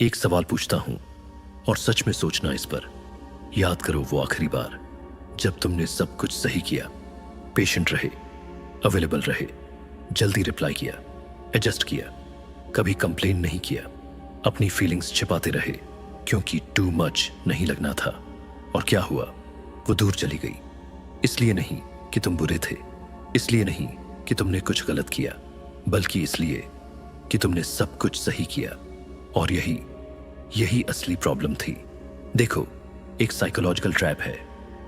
एक सवाल पूछता हूं और सच में सोचना इस पर। याद करो वो आखिरी बार जब तुमने सब कुछ सही किया, पेशेंट रहे, अवेलेबल रहे, जल्दी रिप्लाई किया, एडजस्ट किया, कभी कंप्लेन नहीं किया, अपनी फीलिंग्स छिपाते रहे क्योंकि टू मच नहीं लगना था। और क्या हुआ? वो दूर चली गई। इसलिए नहीं कि तुम बुरे थे, इसलिए नहीं कि तुमने कुछ गलत किया, बल्कि इसलिए कि तुमने सब कुछ सही किया। और यही असली प्रॉब्लम थी। देखो, एक साइकोलॉजिकल ट्रैप है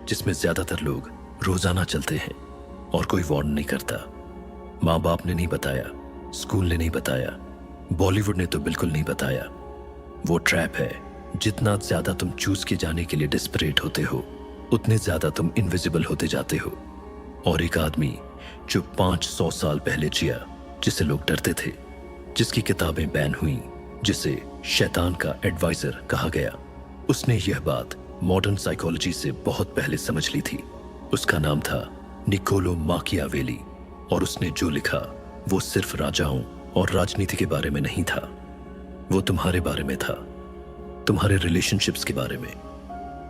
जिसमें ज्यादातर लोग रोजाना चलते हैं और कोई वार्न नहीं करता। माँ बाप ने नहीं बताया, स्कूल ने नहीं बताया, बॉलीवुड ने तो बिल्कुल नहीं बताया। वो ट्रैप है, जितना ज्यादा तुम चूज के जाने के लिए डिस्परेट होते हो, उतने ज्यादा तुम इनविजिबल होते जाते हो। और एक आदमी जो 500 साल पहले जिया, जिसे लोग डरते थे, जिसकी किताबें बैन हुई, जिसे शैतान का एडवाइजर कहा गया, उसने यह बात मॉडर्न साइकोलॉजी से बहुत पहले समझ ली थी। उसका नाम था निकोलो माकियावेली। और उसने जो लिखा वो सिर्फ राजाओं और राजनीति के बारे में नहीं था, वो तुम्हारे बारे में था, तुम्हारे रिलेशनशिप्स के बारे में,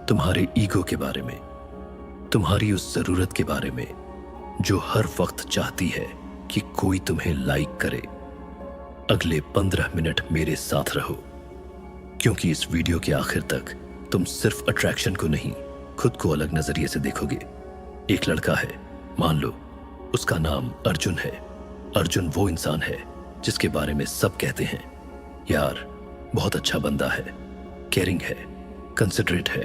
तुम्हारे ईगो के बारे में, तुम्हारी उस जरूरत के बारे में जो हर वक्त चाहती है कि कोई तुम्हें लाइक करे। अगले 15 मिनट मेरे साथ रहो, क्योंकि इस वीडियो के आखिर तक तुम सिर्फ अट्रैक्शन को नहीं, खुद को अलग नजरिए से देखोगे। एक लड़का है, मान लो उसका नाम अर्जुन है। अर्जुन वो इंसान है जिसके बारे में सब कहते हैं, यार बहुत अच्छा बंदा है, केयरिंग है, कंसिडरेट है,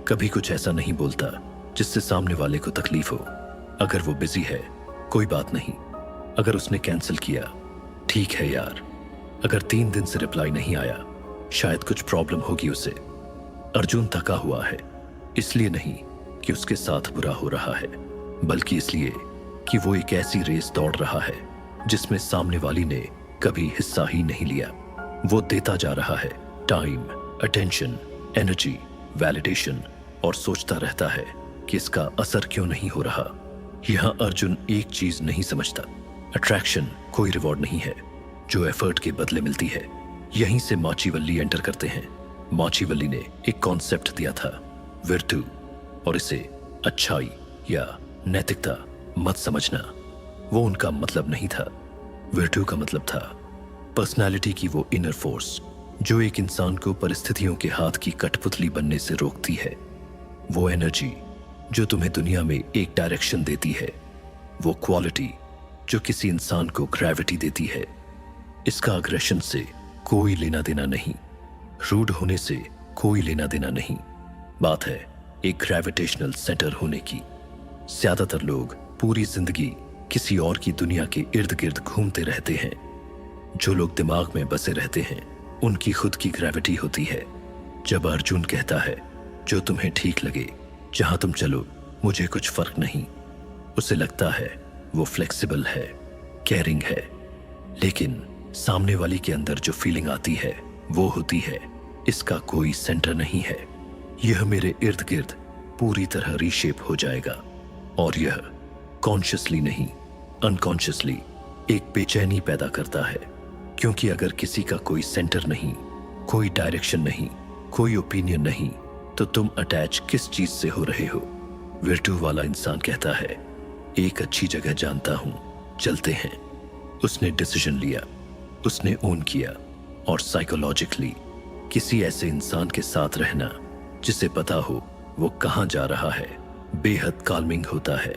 कभी कुछ ऐसा नहीं बोलता जिससे सामने वाले को तकलीफ हो। अगर वो बिजी है, कोई बात नहीं, अगर उसने कैंसिल किया, ठीक है यार। अगर 3 दिन से रिप्लाई नहीं आया, शायद कुछ प्रॉब्लम होगी उसे। अर्जुन थका हुआ है, इसलिए नहीं कि उसके साथ बुरा हो रहा है, बल्कि इसलिए कि वो एक ऐसी रेस दौड़ रहा है जिसमें सामने वाली ने कभी हिस्सा ही नहीं लिया। वो देता जा रहा है टाइम, अटेंशन, एनर्जी, वैलिडेशन, और सोचता रहता है कि इसका असर क्यों नहीं हो रहा। यहां अर्जुन एक चीज नहीं समझता, अट्रैक्शन कोई रिवॉर्ड नहीं है जो एफर्ट के बदले मिलती है। यहीं से माचीवल्ली एंटर करते हैं। माचीवल्ली ने एक कॉन्सेप्ट दिया था, विर्तु, और इसे अच्छाई या नैतिकता मत समझना। वो उनका मतलब नहीं था। विर्तु का मतलब था पर्सनालिटी की वो इनर फोर्स जो एक इंसान को परिस्थितियों के हाथ की कठपुतली बनने से रोकती है। वो एनर्जी जो तुम्हें दुनिया में एक डायरेक्शन देती है। वो क्वालिटी जो किसी इंसान को ग्रेविटी देती है। इसका अग्रेशन से कोई लेना देना नहीं, रूड होने से कोई लेना देना नहीं। बात है एक ग्रेविटेशनल सेंटर होने की। ज्यादातर लोग पूरी जिंदगी किसी और की दुनिया के इर्द गिर्द घूमते रहते हैं। जो लोग दिमाग में बसे रहते हैं, उनकी खुद की ग्रेविटी होती है। जब अर्जुन कहता है जो तुम्हें ठीक लगे, जहां तुम चलो, मुझे कुछ फर्क नहीं, उसे लगता है वो फ्लेक्सिबल है, केयरिंग है। लेकिन सामने वाली के अंदर जो फीलिंग आती है वो होती है इसका कोई सेंटर नहीं है, यह मेरे इर्द गिर्द पूरी तरह रीशेप हो जाएगा। और यह कॉन्शियसली नहीं, अनकॉन्शियसली एक बेचैनी पैदा करता है। क्योंकि अगर किसी का कोई सेंटर नहीं, कोई डायरेक्शन नहीं, कोई ओपिनियन नहीं, तो तुम अटैच किस चीज से हो रहे हो? विर्तु वाला इंसान कहता है एक अच्छी जगह जानता हूं, चलते हैं। उसने डिसीजन लिया, उसने ओन किया। और साइकोलॉजिकली किसी ऐसे इंसान के साथ रहना जिसे पता हो वो कहां जा रहा है, बेहद काल्मिंग होता है।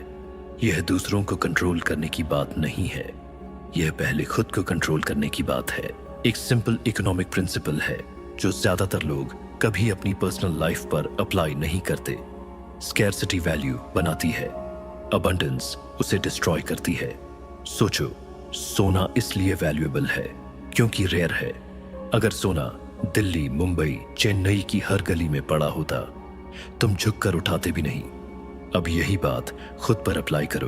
यह दूसरों को कंट्रोल करने की बात नहीं है, यह पहले खुद को कंट्रोल करने की बात है। एक सिंपल इकोनॉमिक प्रिंसिपल है जो ज्यादातर लोग कभी अपनी पर्सनल लाइफ पर अप्लाई नहीं करते। स्कैर्सिटी वैल्यू बनाती है, अबंडेंस उसे डिस्ट्रॉय करती है। सोचो, सोना इसलिए वैल्यूएबल है क्योंकि रेयर है। अगर सोना दिल्ली, मुंबई, चेन्नई की हर गली में पड़ा होता, तुम झुककर उठाते भी नहीं। अब यही बात खुद पर अप्लाई करो।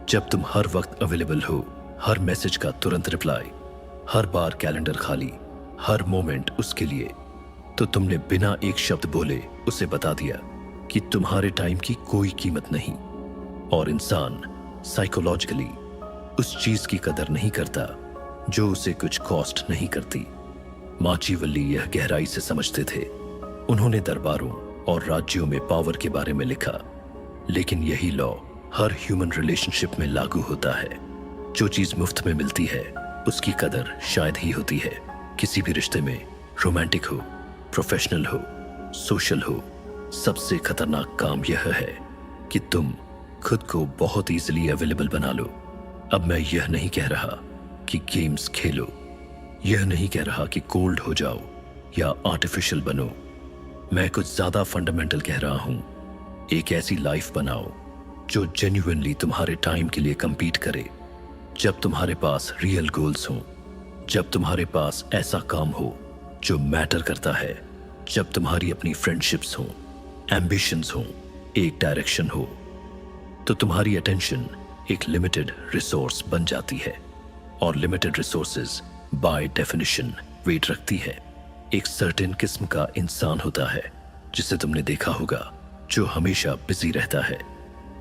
जब तुम हर वक्त अवेलेबल हो, हर मैसेज का तुरंत रिप्लाई, हर बार कैलेंडर खाली, हर मोमेंट उसके लिए, तो तुमने बिना एक शब्द बोले उसे बता दिया कि तुम्हारे टाइम की कोई कीमत नहीं। और इंसान साइकोलॉजिकली उस चीज की कदर नहीं करता जो उसे कुछ कॉस्ट नहीं करती। माचिवल्ली यह गहराई से समझते थे। उन्होंने दरबारों और राज्यों में पावर के बारे में लिखा, लेकिन यही लॉ हर ह्यूमन रिलेशनशिप में लागू होता है। जो चीज मुफ्त में मिलती है उसकी कदर शायद ही होती है। किसी भी रिश्ते में, रोमांटिक हो, प्रोफेशनल हो, सोशल हो, सबसे खतरनाक काम यह है कि तुम खुद को बहुत इजीली अवेलेबल बना लो। अब मैं यह नहीं कह रहा कि गेम्स खेलो, यह नहीं कह रहा कि कोल्ड हो जाओ या आर्टिफिशियल बनो। मैं कुछ ज्यादा फंडामेंटल कह रहा हूं। एक ऐसी लाइफ बनाओ जो जेन्युइनली तुम्हारे टाइम के लिए compete करे। जब तुम्हारे पास रियल गोल्स हों, जब तुम्हारे पास ऐसा काम हो जो मैटर करता है, जब तुम्हारी अपनी फ्रेंडशिप्स हों, एम्बिशंस हों, एक डायरेक्शन हो, तो तुम्हारी अटेंशन एक लिमिटेड रिसोर्स बन जाती है। और limited resources by definition weight रखती है। एक सर्टेन किस्म का इंसान होता है जिसे तुमने देखा होगा, जो हमेशा बिजी रहता है।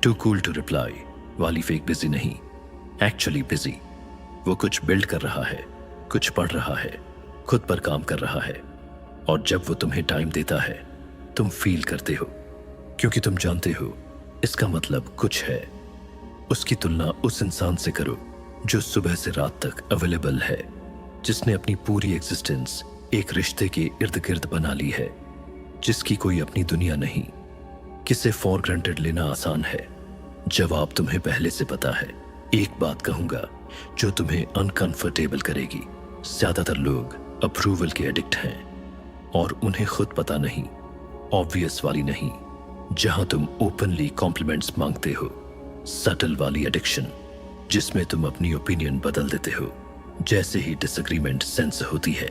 टू कूल टू रिप्लाई वाली फेक बिजी नहीं, एक्चुअली बिजी। वो कुछ बिल्ड कर रहा है, कुछ पढ़ रहा है, खुद पर काम कर रहा है। और जब वो तुम्हें टाइम देता है, तुम फील करते हो, क्योंकि तुम जानते हो इसका मतलब कुछ है। उसकी तुलना उस इंसान से करो जो सुबह से रात तक अवेलेबल है, जिसने अपनी पूरी एग्जिस्टेंस एक रिश्ते के इर्द गिर्द बना ली है, जिसकी कोई अपनी दुनिया नहीं। किसे फॉर ग्रांटेड लेना आसान है, जवाब तुम्हें पहले से पता है। एक बात कहूंगा जो तुम्हें अनकंफर्टेबल करेगी। ज्यादातर लोग अप्रूवल के एडिक्ट हैं और उन्हें खुद पता नहीं, ऑब्वियस वाली नहीं, जहां तुम ओपनली कॉम्प्लीमेंट्स मांगते हो, सटल वाली एडिक्शन जिसमें तुम अपनी ओपिनियन बदल देते हो जैसे ही डिसएग्रीमेंट सेंस होती है,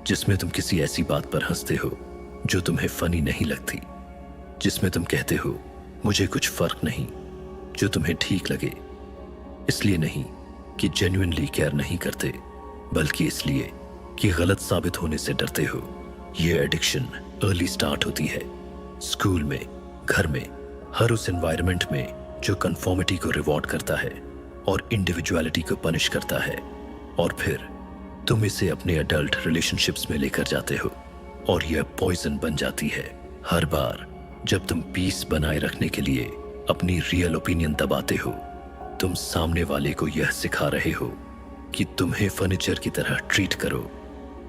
जिसमें तुम किसी ऐसी बात पर हंसते हो जो तुम्हें फनी नहीं लगती, जिसमें तुम कहते हो मुझे कुछ फर्क नहीं, जो तुम्हें ठीक लगे। इसलिए नहीं कि जेन्युइनली केयर नहीं करते, बल्कि इसलिए कि गलत साबित होने से डरते हो। यह एडिक्शन अर्ली स्टार्ट होती है, स्कूल में, घर में, हर उस एनवायरनमेंट में जो कन्फॉर्मिटी को रिवॉर्ड करता है और इंडिविजुअलिटी को पनिश करता है। और फिर तुम इसे अपने अडल्ट रिलेशनशिप्स में लेकर जाते हो और यह पॉइजन बन जाती है। हर बार जब तुम पीस बनाए रखने के लिए अपनी रियल ओपिनियन दबाते हो, तुम सामने वाले को यह सिखा रहे हो कि तुम्हें फर्नीचर की तरह ट्रीट करो,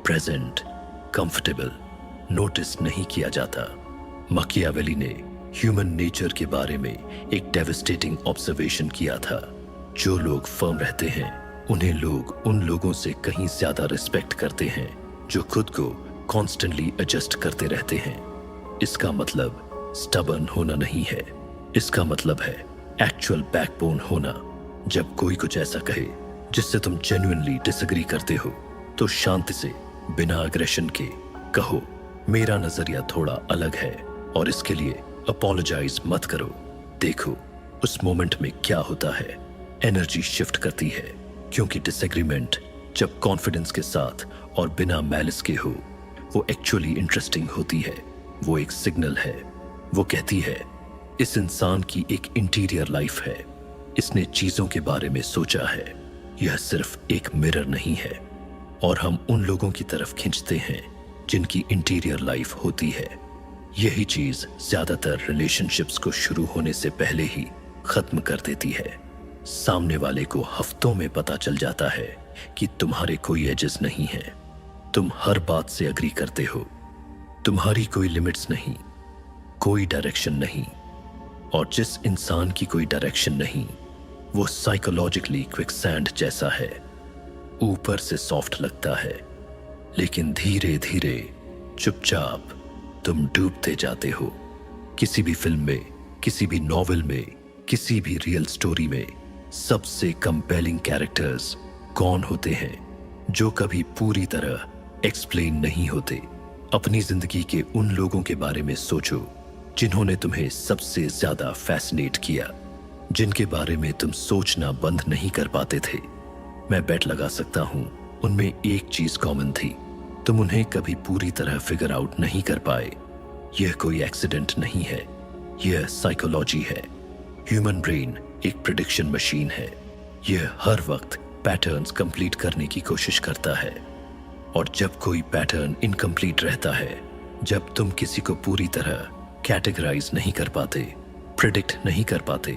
प्रेजेंट, कंफर्टेबल, नोटिस नहीं किया जाता। मकियावेली ने ह्यूमन नेचर के बारे में एक डेविस्टेटिंग ऑब्जर्वेशन किया था। जो लोग फर्म रहते हैं उन्हें लोग उन लोगों से कहीं ज्यादा रिस्पेक्ट करते हैं जो खुद को कॉन्स्टेंटली एडजस्ट करते रहते हैं। इसका मतलब स्टबर्न होना नहीं है, इसका मतलब है एक्चुअल बैकबोन होना। जब कोई कुछ ऐसा कहे जिससे तुम जेन्युइनली डिसएग्री करते हो, तो शांति से, बिना अग्रेशन के कहो, मेरा नजरिया थोड़ा अलग है और इसके लिए अपोलोजाइज मत करो। देखो उस मोमेंट में क्या होता है, एनर्जी शिफ्ट करती है, क्योंकि डिसएग्रीमेंट जब कॉन्फिडेंस के साथ और बिना मैलिस के हो, वो एक्चुअली इंटरेस्टिंग होती है। वो एक सिग्नल है, वो कहती है इस इंसान की एक इंटीरियर लाइफ है, इसने चीजों के बारे में सोचा है, यह सिर्फ एक मिरर नहीं है। और हम उन लोगों की तरफ खींचते हैं जिनकी इंटीरियर लाइफ होती है। यही चीज ज्यादातर रिलेशनशिप्स को शुरू होने से पहले ही खत्म कर देती है। सामने वाले को हफ्तों में पता चल जाता है कि तुम्हारे कोई एजेस नहीं है, तुम हर बात से अग्री करते हो, तुम्हारी कोई लिमिट्स नहीं, कोई डायरेक्शन नहीं। और जिस इंसान की कोई डायरेक्शन नहीं, वो साइकोलॉजिकली क्विकसैंड जैसा है। ऊपर से सॉफ्ट लगता है, लेकिन धीरे धीरे चुपचाप तुम डूबते जाते हो। किसी भी फिल्म में, किसी भी नॉवेल में, किसी भी रियल स्टोरी में सबसे कंपेलिंग कैरेक्टर्स कौन होते हैं? जो कभी पूरी तरह एक्सप्लेन नहीं होते। अपनी जिंदगी के उन लोगों के बारे में सोचो जिन्होंने तुम्हें सबसे ज्यादा फैसिनेट किया, जिनके बारे में तुम सोचना बंद नहीं कर पाते थे। मैं बेट लगा सकता हूं उनमें एक चीज कॉमन थी, तुम उन्हें कभी पूरी तरह फिगर आउट नहीं कर पाए। यह कोई एक्सीडेंट नहीं है, यह साइकोलॉजी है। ह्यूमन ब्रेन एक प्रिडिक्शन मशीन है, यह हर वक्त पैटर्न्स कंप्लीट करने की कोशिश करता है। और जब कोई पैटर्न इनकम्प्लीट रहता है, जब तुम किसी को पूरी तरह कैटेगराइज नहीं कर पाते, प्रिडिक्ट नहीं कर पाते,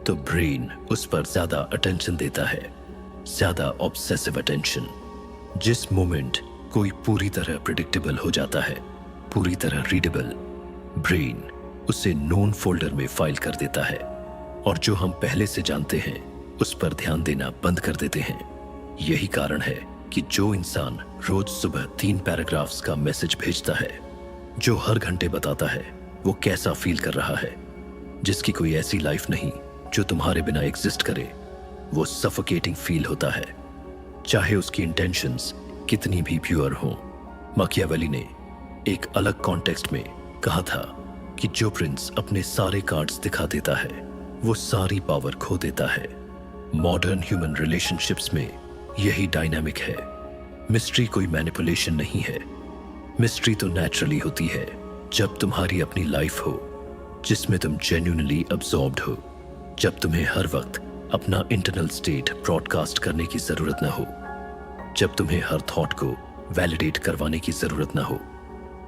तो ब्रेन उस पर ज्यादा अटेंशन देता है, ज्यादा ऑब्सेसिव अटेंशन। जिस मोमेंट कोई पूरी तरह प्रिडिक्टेबल हो जाता है, पूरी तरह रीडेबल, ब्रेन उसे नोन फोल्डर में फाइल कर देता है, और जो हम पहले से जानते हैं उस पर ध्यान देना बंद कर देते हैं। यही कारण है कि जो इंसान रोज सुबह 3 पैराग्राफ्स का मैसेज भेजता है, जो हर घंटे बताता है वो कैसा फील कर रहा है, जिसकी कोई ऐसी लाइफ नहीं जो तुम्हारे बिना एग्जिस्ट करे, वो सफोकेटिंग फील होता है, चाहे उसकी इंटेंशंस कितनी भी प्योर हों। माकियावेली ने एक अलग कॉन्टेक्स्ट में कहा था कि जो प्रिंस अपने सारे कार्ड्स दिखा देता है वो सारी पावर खो देता है। मॉडर्न ह्यूमन रिलेशनशिप्स में यही डायनामिक है। मिस्ट्री कोई मैनिपुलेशन नहीं है। मिस्ट्री तो नेचुरली होती है जब तुम्हारी अपनी लाइफ हो, जिसमें तुम जेन्युइनली अब्सॉर्ब्ड हो, जब तुम्हें हर वक्त अपना इंटरनल स्टेट ब्रॉडकास्ट करने की जरूरत ना हो, जब तुम्हें हर थॉट को वैलिडेट करवाने की जरूरत ना हो।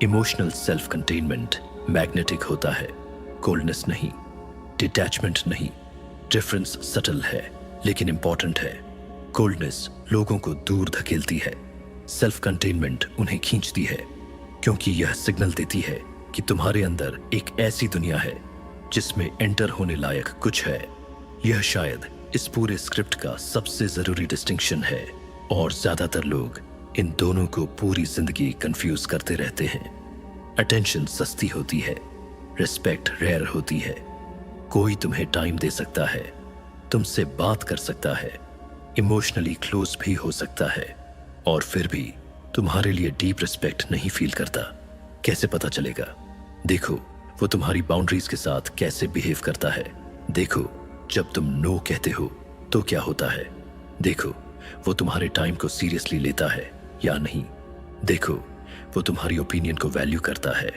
इमोशनल सेल्फ कंटेनमेंट मैग्नेटिक होता है, कोल्डनेस नहीं, डिटैचमेंट नहीं। डिफरेंस सटल है लेकिन इंपॉर्टेंट है। कोल्डनेस लोगों को दूर धकेलती है, सेल्फ कंटेनमेंट उन्हें खींचती है, क्योंकि यह सिग्नल देती है कि तुम्हारे अंदर एक ऐसी दुनिया है जिसमें एंटर होने लायक कुछ है। यह शायद इस पूरे स्क्रिप्ट का सबसे जरूरी डिस्टिंक्शन है, और ज्यादातर लोग इन दोनों को पूरी जिंदगी कंफ्यूज करते रहते हैं। अटेंशन सस्ती होती है, रिस्पेक्ट रेयर होती है। कोई तुम्हें टाइम दे सकता है, तुमसे बात कर सकता है, इमोशनली क्लोज भी हो सकता है, और फिर भी तुम्हारे लिए डीप रिस्पेक्ट नहीं फील करता। कैसे पता चलेगा? देखो वो तुम्हारी बाउंड्रीज के साथ कैसे बिहेव करता है। देखो जब तुम नो कहते हो तो क्या होता है। देखो वो तुम्हारे टाइम को सीरियसली लेता है या नहीं। देखो वो तुम्हारी ओपिनियन को वैल्यू करता है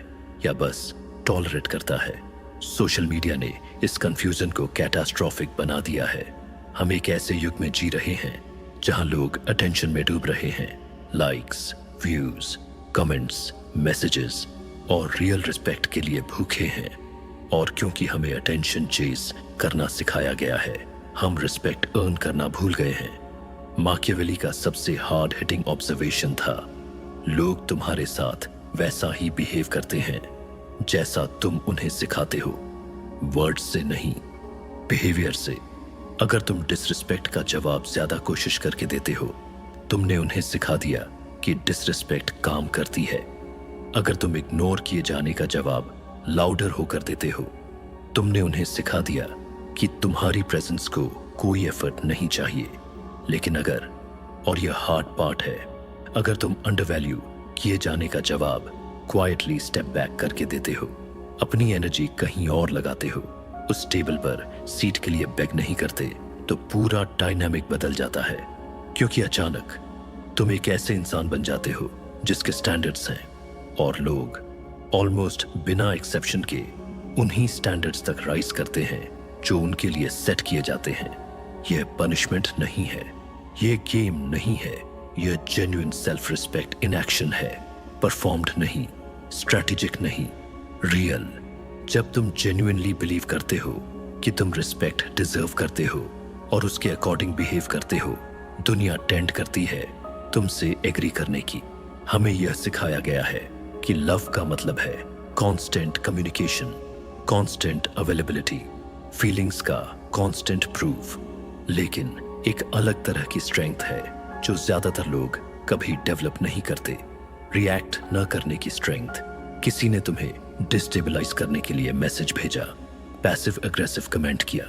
या बस टॉलरेट करता है। सोशल मीडिया ने इस कंफ्यूजन को कैटास्ट्रॉफिक बना दिया है। हम एक ऐसे युग में जी रहे हैं जहां लोग अटेंशन में डूब रहे हैं। लाइक्स, व्यूज, कमेंट्स, मैसेजेस और रियल रिस्पेक्ट के लिए भूखे हैं। और क्योंकि हमें अटेंशन चेस करना सिखाया गया है, हम रिस्पेक्ट अर्न करना भूल गए हैं। माकियावेली का सबसे हार्ड हिटिंग ऑब्जर्वेशन था, लोग तुम्हारे साथ वैसा ही बिहेव करते हैं जैसा तुम उन्हें सिखाते हो, वर्ड्स से नहीं, बिहेवियर से। अगर तुम डिसरिस्पेक्ट का जवाब ज्यादा कोशिश करके देते हो, तुमने उन्हें सिखा दिया कि डिसरिस्पेक्ट काम करती है। अगर तुम इग्नोर किए जाने का जवाब लाउडर होकर देते हो, तुमने उन्हें सिखा दिया कि तुम्हारी प्रेजेंस को कोई एफर्ट नहीं चाहिए। लेकिन अगर, और यह हार्ड पार्ट है, अगर तुम अंडरवैल्यू किए जाने का जवाब क्वाइटली स्टेप बैक करके देते हो, अपनी एनर्जी कहीं और लगाते हो, उस टेबल पर सीट के लिए बेग नहीं करते, तो पूरा डायनामिक बदल जाता है। क्योंकि अचानक तुम एक ऐसे इंसान बन जाते हो जिसके स्टैंडर्ड्स हैं, और लोग ऑलमोस्ट बिना एक्सेप्शन के उन्हीं स्टैंडर्ड्स तक राइज करते हैं जो उनके लिए सेट किए जाते हैं। यह पनिशमेंट नहीं है, यह गेम नहीं है, यह genuine self respect in action है। परफॉर्म्ड नहीं, स्ट्रैटेजिक नहीं, रियल। जब तुम जेन्युइनली बिलीव करते हो कि तुम रिस्पेक्ट डिजर्व करते हो और उसके अकॉर्डिंग बिहेव करते हो, दुनिया टेंड करती है तुमसे एग्री करने की। हमें यह सिखाया गया है कि लव का मतलब है constant communication, constant availability, feelings का कांस्टेंट प्रूफ। लेकिन एक अलग तरह की स्ट्रेंथ है जो ज्यादातर लोग कभी डेवलप नहीं करते, रिएक्ट न करने की स्ट्रेंथ। किसी ने तुम्हें डिस्टेबलाइज करने के लिए मैसेज भेजा, पैसिव अग्रेसिव कमेंट किया,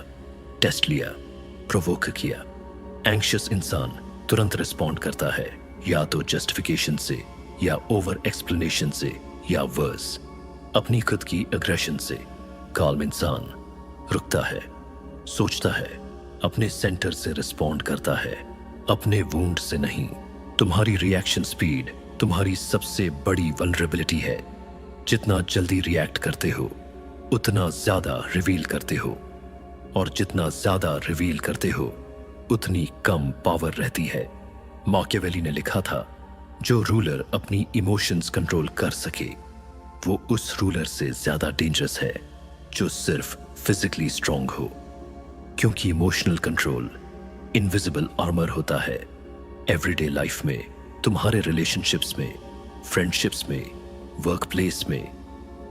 टेस्ट लिया, प्रोवोक किया। एंग्शियस इंसान तुरंत रिस्पॉन्ड करता है, या तो जस्टिफिकेशन से, या ओवर एक्सप्लेनेशन से, या वर्स अपनी खुद की अग्रेशन से। काल्म इंसान रुकता है, सोचता है, अपने सेंटर से रिस्पॉन्ड करता है, अपने वुंड से नहीं। तुम्हारी रिएक्शन स्पीड तुम्हारी सबसे बड़ी वल्नरेबिलिटी है। जितना जल्दी रिएक्ट करते हो उतना ज्यादा रिवील करते हो, और जितना ज्यादा रिवील करते हो उतनी कम पावर रहती है। माकियावेली ने लिखा था, जो रूलर अपनी इमोशंस कंट्रोल कर सके वो उस रूलर से ज्यादा डेंजरस है जो सिर्फ फिजिकली स्ट्रांग हो, क्योंकि इमोशनल कंट्रोल इनविजिबल आर्मर होता है। एवरीडे लाइफ में, तुम्हारे रिलेशनशिप्स में, फ्रेंडशिप्स में, वर्क प्लेस में,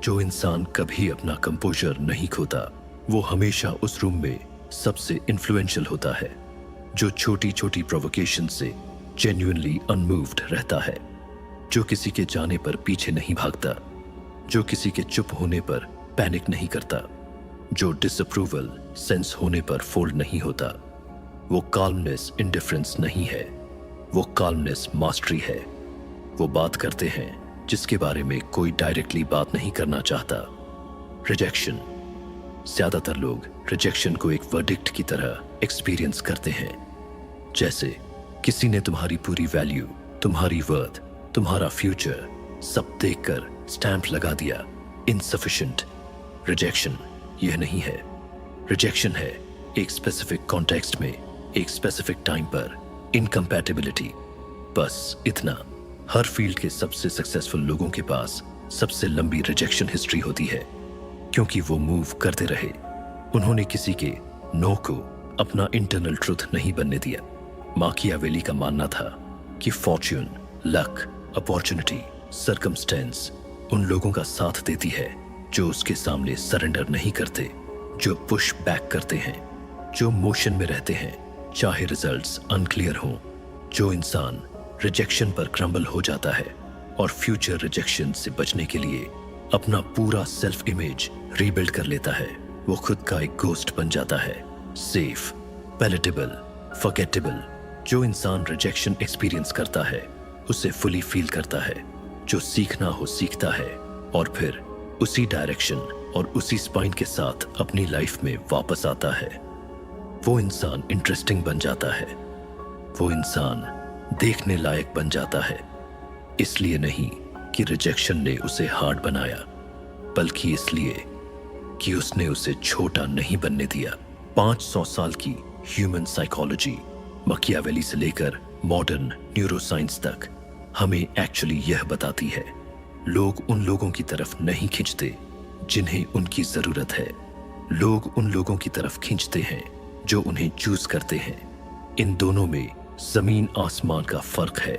जो इंसान कभी अपना कंपोजर नहीं खोता वो हमेशा उस रूम में सबसे इन्फ्लुएंशियल होता है। जो छोटी छोटी प्रोवोकेशन से जेन्युइनली अनमूव्ड रहता है, जो किसी के जाने पर पीछे नहीं भागता, जो किसी के चुप होने पर पैनिक नहीं करता, जो डिसअप्रूवल सेंस होने पर फोल्ड नहीं होता। वो काल्मनेस इंडिफरेंस नहीं है, वो काल्मनेस मास्टरी है। वो बात करते हैं जिसके बारे में कोई डायरेक्टली बात नहीं करना चाहता। रिजेक्शन। ज्यादातर लोग रिजेक्शन को एक वर्डिक्ट की तरह एक्सपीरियंस करते हैं, जैसे किसी ने तुम्हारी पूरी वैल्यू, तुम्हारी वर्थ, तुम्हारा फ्यूचर सब देखकर स्टैंप लगा दिया, इनसफिशिएंट। रिजेक्शन यह नहीं है। रिजेक्शन है एक स्पेसिफिक कॉन्टेक्स्ट में, एक स्पेसिफिक टाइम पर इनकम्पैटिबिलिटी। बस इतना। हर फील्ड के सबसे सक्सेसफुल लोगों के पास सबसे लंबी रिजेक्शन हिस्ट्री होती है, क्योंकि वो मूव करते रहे। उन्होंने किसी के नो को अपना इंटरनल ट्रुथ नहीं बनने दिया। माकियावेली का मानना था कि फॉर्च्यून, लक, अपॉर्चुनिटी, सर्कमस्टेंस उन लोगों का साथ देती है जो उसके सामने सरेंडर नहीं करते, जो पुश बैक करते हैं, जो मोशन में रहते हैं चाहे रिजल्ट्स अनक्लियर हों। जो इंसान रिजेक्शन पर क्रम्बल हो जाता है और फ्यूचर रिजेक्शन से बचने के लिए अपना पूरा सेल्फ इमेज रीबिल्ड कर लेता है, वो खुद का एक गोस्ट बन जाता है, सेफ, पैलेटेबल, फॉरगेटेबल। जो इंसान रिजेक्शन एक्सपीरियंस करता है उसे फुली फील करता है, जो सीखना हो सीखता है और फिर उसी डायरेक्शन और उसी स्पाइन के साथ अपनी लाइफ में वापस आता है। वो इंसान इंटरेस्टिंग बन जाता है, वो इंसान देखने लायक बन जाता है। इसलिए नहीं कि रिजेक्शन ने उसे हार्ड बनाया, बल्कि इसलिए कि उसने उसे छोटा नहीं बनने दिया। 500 साल की ह्यूमन साइकोलॉजी, मकियावेली से लेकर मॉडर्न न्यूरोसाइंस तक हमें एक्चुअली यह बताती है, लोग उन लोगों की तरफ नहीं खींचते जिन्हें उनकी जरूरत है। लोग उन लोगों की तरफ खींचते हैं जो उन्हें चूज करते हैं। इन दोनों में जमीन आसमान का फर्क है।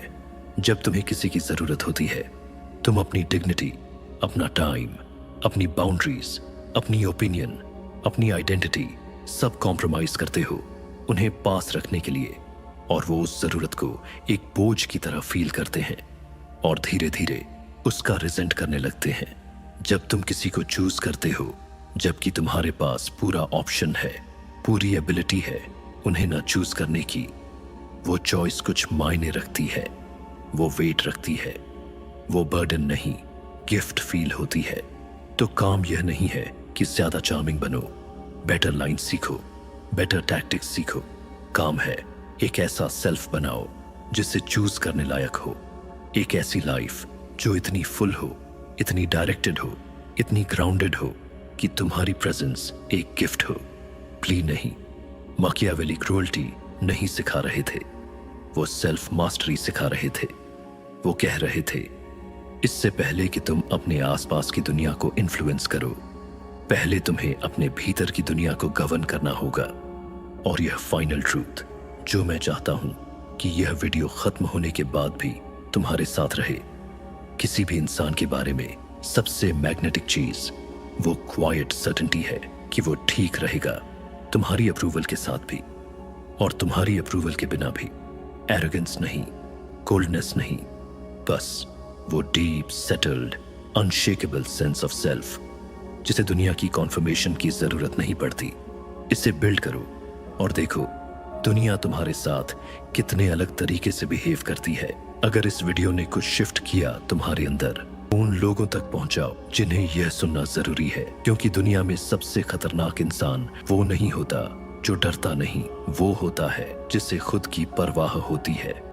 जब तुम्हें किसी की जरूरत होती है, तुम अपनी डिग्निटी, अपना टाइम, अपनी बाउंड्रीज, अपनी ओपिनियन, अपनी आइडेंटिटी सब कॉम्प्रोमाइज करते हो उन्हें पास रखने के लिए, और वो उस जरूरत को एक बोझ की तरह फील करते हैं और धीरे धीरे उसका रिजेंट करने लगते हैं। जब तुम किसी को चूज करते हो जबकि तुम्हारे पास पूरा ऑप्शन है, पूरी एबिलिटी है उन्हें ना चूज करने की, वो चॉइस कुछ मायने रखती है, वो वेट रखती है, वो बर्डन नहीं गिफ्ट फील होती है। तो काम यह नहीं है कि ज्यादा चार्मिंग बनो, बेटर लाइन सीखो, बेटर टैक्टिक्स सीखो। काम है एक ऐसा सेल्फ बनाओ जिसे चूज करने लायक हो, एक ऐसी लाइफ जो इतनी फुल हो, इतनी डायरेक्टेड हो, इतनी ग्राउंडेड हो कि तुम्हारी प्रेजेंस एक गिफ्ट हो, प्ली नहीं। माकियावेली क्रूअल्टी नहीं सिखा रहे थे, वो सेल्फ मास्टरी सिखा रहे थे। वो कह रहे थे, इससे पहले कि तुम अपने आसपास की दुनिया को इन्फ्लुएंस करो, पहले तुम्हें अपने भीतर की दुनिया को गवर्न करना होगा। और यह फाइनल ट्रूथ जो मैं चाहता हूं कि यह वीडियो खत्म होने के बाद भी तुम्हारे साथ रहे। किसी भी इंसान के बारे में सबसे मैग्नेटिक चीज वो क्वाइट सर्टेनिटी है कि वो ठीक रहेगा तुम्हारी अप्रूवल के साथ भी और तुम्हारी अप्रूवल के बिना भी। एरोगेंस नहीं, कोल्डनेस नहीं, बस वो deep settled unshakeable sense of self जिसे दुनिया की कॉन्फर्मेशन की जरूरत नहीं पड़ती। इसे बिल्ड करो और देखो दुनिया तुम्हारे साथ कितने अलग तरीके से बिहेव करती है। अगर इस वीडियो ने कुछ शिफ्ट किया तुम्हारे अंदर, उन लोगों तक पहुंचाओ जिन्हें यह सुनना जरूरी है, क्योंकि दुनिया में सबसे खतरनाक इंसान वो नहीं होता जो डरता नहीं, वो होता है जिसे खुद की परवाह होती है।